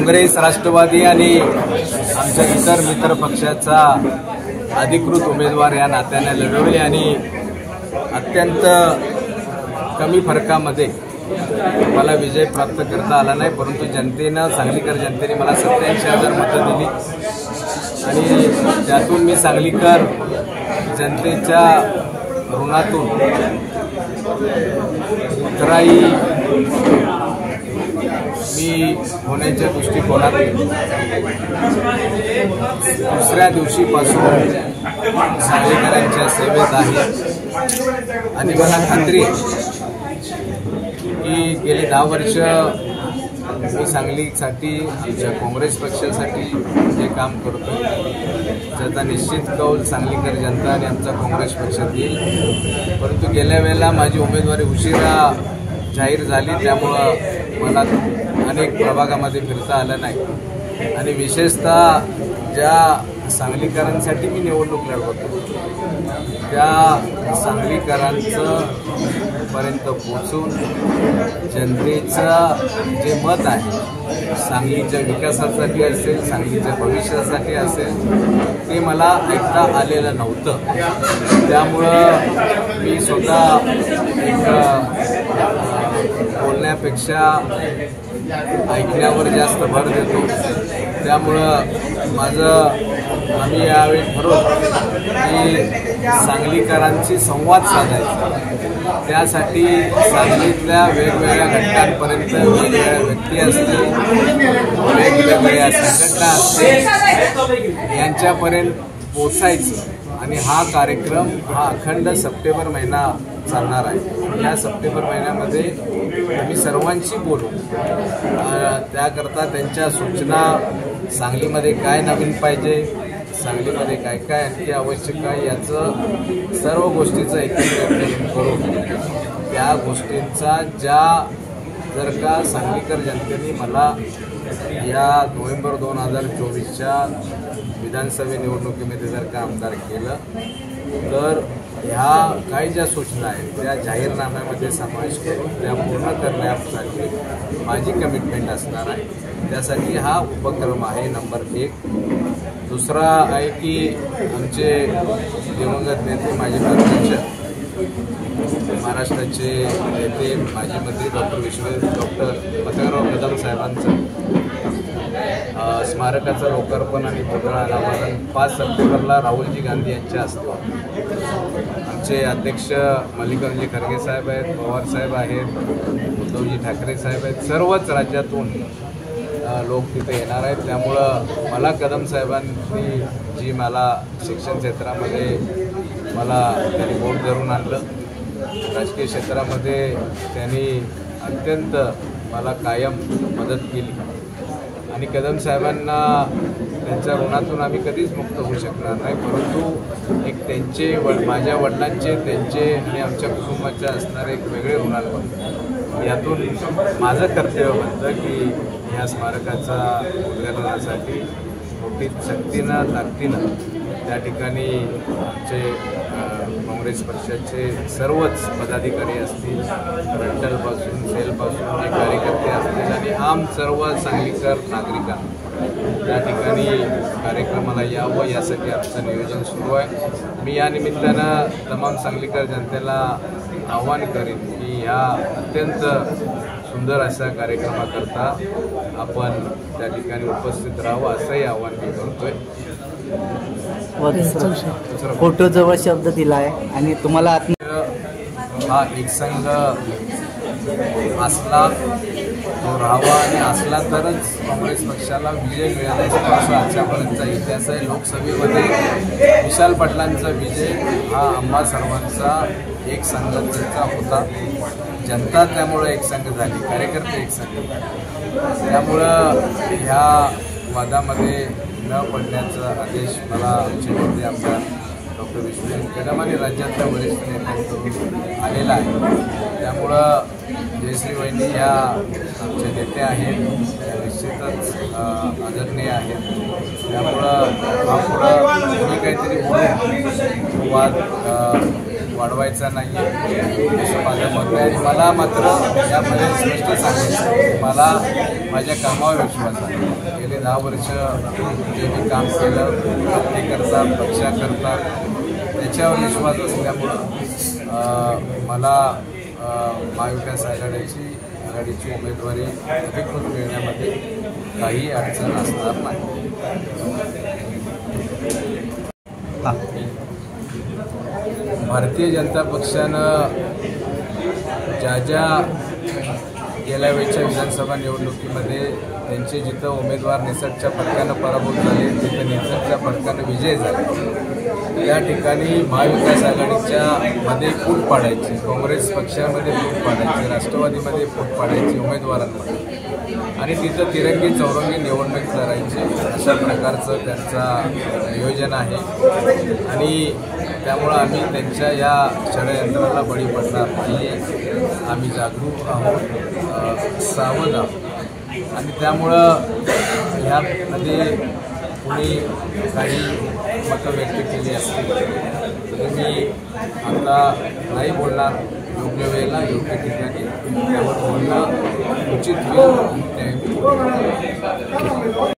काँग्रेस, राष्ट्रवादी आणि आमच्या इतर मित्र पक्षाचा अधिकृत उमेदवार या नात्याने लढवले आणि अत्यंत कमी फरकामध्ये मला विजय प्राप्त करता आला नाही, परंतु जनतेनं, सांगलीकर जनतेने मला 87,000 मतं दिली आणि त्यातून मी सांगलीकर जनतेच्या ऋणातून उतराई मी होण्याच्या दृष्टिकोनातून दुसऱ्या दिवशीपासून सांगलीकरांच्या सेवेत आहे आणि मला खात्री आहे की गेली 10 वर्ष मी सांगलीसाठी, आमच्या काँग्रेस पक्षासाठी जे काम करतो त्याचा निश्चित कौल सांगलीकर जनता आणि आमचा काँग्रेस पक्षात येईल. परंतु गेल्या वेळेला माझी उमेदवारी उशिरा जाहीर झाली, त्यामुळं मला अनेक प्रभागामध्ये फिरता आलं नाही आणि विशेषतः ज्या सांगलीकरांसाठी मी निवडणूक लढवतो त्या सांगलीकरांचं पर्यंत पोहोचून जनतेचं जे मत आहे सांगलीच्या विकासासाठी असेल, सांगलीच्या भविष्यासाठी असेल, ते मला ऐकता आलेलं नव्हतं. त्यामुळं मी स्वतः एक बोलण्यापेक्षा ऐकण्यावर जास्त भर देतो. त्यामुळं आम्ही यावेळी ठरवलं की सांगलीकरांशी संवाद साधायचा. त्यासाठी सांगलीतल्या वेगवेगळ्या घटकांपर्यंत वेगवेगळ्या व्यक्ती असतील, वेगवेगळ्या संघटना असतील, यांच्यापर्यंत पोचायचं आणि हा कार्यक्रम अखंड सप्टेंबर महिना चालणार आहे. या सप्टेंबर महिन्यामध्ये आम्ही सर्वांशी बोलू, त्याकरता त्यांच्या सूचना, सांगलीमध्ये काय नवीन पाहिजे, सांगलीमध्ये काय काय आणखी आवश्यक आहे, याचं सर्व गोष्टीचं एकत्रित करून त्या गोष्टींचा जर का सांगलीकर जनतेने मला या नोव्हेंबर 2024च्या विधानसभा निवडणुकीमध्ये जर का आमदार केलं तर ह्या काही ज्या सूचना आहेत त्या जाहीरनाम्यामध्ये समावेश करून त्या पूर्ण करण्यासाठी माझी कमिटमेंट असणार आहे. त्यासाठी हा उपक्रम आहे नंबर 1. दुसरा आहे की आमचे दिवंगत नेते, माजी अध्यक्ष, महाराष्ट्राचे नेते, माजी मंत्री डॉक्टर पतंगराव कदम साहेबांचं स्मारकाचं लोकार्पण आणि पुतळा अनावरण 5 सप्टेंबरला राहुलजी गांधी यांच्या हस्ते. आमचे अध्यक्ष मल्लिकार्जुन खरगे साहेब आहेत, पवार साहेब आहेत, उद्धवजी ठाकरे साहेब आहेत, सर्वच राज्यातून लोक तिथे येणार आहेत. त्यामुळं मला कदम साहेबांनी जी मला शिक्षण क्षेत्रामध्ये त्यांनी बोट धरून आणलं, राजकीय क्षेत्रामध्ये त्यांनी अत्यंत मला कायम मदत केली आणि कदम साहेबांना त्यांच्या ऋणातून आम्ही कधीच मुक्त होऊ शकणार नाही. परंतु एक माझ्या वडिलांचे, त्यांचे आणि आमच्या कुटुंबाचे असणारे एक वेगळे ऋण यातून माझं कर्तव्य बनतं की ह्या स्मारकाचा उद्घाटनासाठी मोठी शक्तीनं, ताकदीनं त्या ठिकाणी आमचे काँग्रेस पक्षाचे सर्वच पदाधिकारी असतील, रंटलपासून, सेलपासून जे कार्यकर्ते असतील आणि आम सर्व सांगलीकर नागरिकांना त्या ठिकाणी कार्यक्रमाला यावं यासाठी आमचं नियोजन सुरू आहे. मी या निमित्तानं तमाम सांगलीकर जनतेला आव्हान करेन की ह्या अत्यंत सुंदर अशा कार्यक्रमाकरता आपण त्या ठिकाणी उपस्थित राहावं असंही आव्हान मी करतोय. फोटो जवळ शब्द दिला आहे आणि तुम्हाला हा एकसंघ असला तो राहावा आणि असला तरच काँग्रेस पक्षाला विजय मिळाल्याचा असा आजच्यापर्यंतचा इतिहास आहे. लोकसभेमध्ये विशाल पाटलांचा विजय हा आम्हा सर्वांचा एक संघटनेचा होता. जनता त्यामुळे एकसंघ झाली, कार्यकर्ते एकसंघ झाले. त्यामुळं ह्या वादामध्ये न पडण्याचा आदेश मला आमचे नेते आमदार डॉक्टर विष्णू कदम आणि राज्यातल्या वरिष्ठ नेत्यांकडून आलेला आहे. त्यामुळं जयश्री वहिनी ह्या आमचे नेते आहेत, त्या निश्चितच आदरणीय आहेत. त्यामुळं पुढं मी काहीतरी बोलून वाद वाढवायचा नाही आहे असं माझं मत आहे. आणि मला मात्र यामध्ये स्पष्ट सांगायचं, मला माझ्या कामावर विश्वास आहे. गेली 10 वर्ष जे मी काम केलं व्यक्तीकरता पक्षाकरता त्याच्यावर विश्वास असल्यामुळं मला महाविकास आघाडीची उमेदवारी अधिकृत मिळण्यामध्ये काही अडचण असणार नाही. भारतीय जनता पक्षानं ज्या गेल्या वेळच्या विधानसभा निवडणुकीमध्ये त्यांचे जिथं उमेदवार निसटच्या फरकानं पराभूत झाले, तिथं निसटच्या फरकानं विजय झाले, त्या ठिकाणी महाविकास आघाडीच्या मध्ये फूट पाडायची, काँग्रेस पक्षामध्ये फूट पाडायची, राष्ट्रवादीमध्ये फूट पाडायची उमेदवारांमध्ये, आणि तिथं तिरंगी चौरंगी निवडणूक करायची अशा प्रकारचं त्यांचा नियोजन आहे. आणि त्यामुळं आम्ही त्यांच्या या षडयंत्राला बळी पडणार नाही आहे. आम्ही जागरूक आहोत, सावध आहोत. आणि त्यामुळं ह्यामध्ये कोणी काही मतं व्यक्त केली असतील तर मी आता नाही बोलणार. योग्य वेळेला योग्य ठिकाणी त्यावर बोलणं उचित होईल.